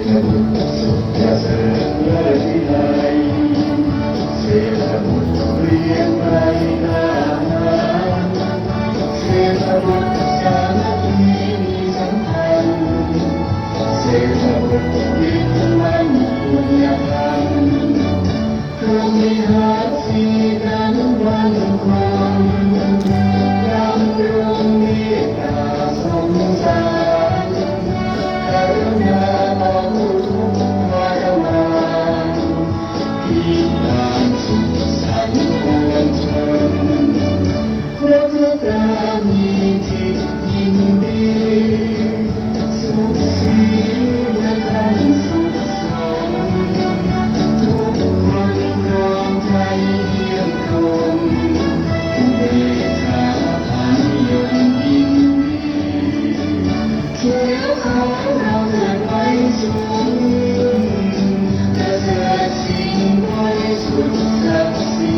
ฐบุตรสุขประเสริฐเลิศวิไลเศรษฐบุตรเรียนไปหน้าหาเศรษฐบุตรสามัคคีมีสัมพันธ์เศรษฐบุตรยึดมั่นบุญญาธรรมพรหมิหารสีนั้นวันคงดำรงเมตตาสงสารกรุณาต่อผู้ทุกข์ทรมานที่นานสุขสันต์ปวงชนพระพุทธามีจิตยินดีสุขสีและธรรมสุขสมทุกคนรวมใจเยี่ยมชมเดชะพานิยมยินดีช่วยของเราเกิดไปสูงประเสริฐสิ่งบริสุทธิ์ศักดิ์ศรี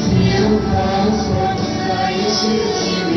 เขียวขาวสดใสชื่น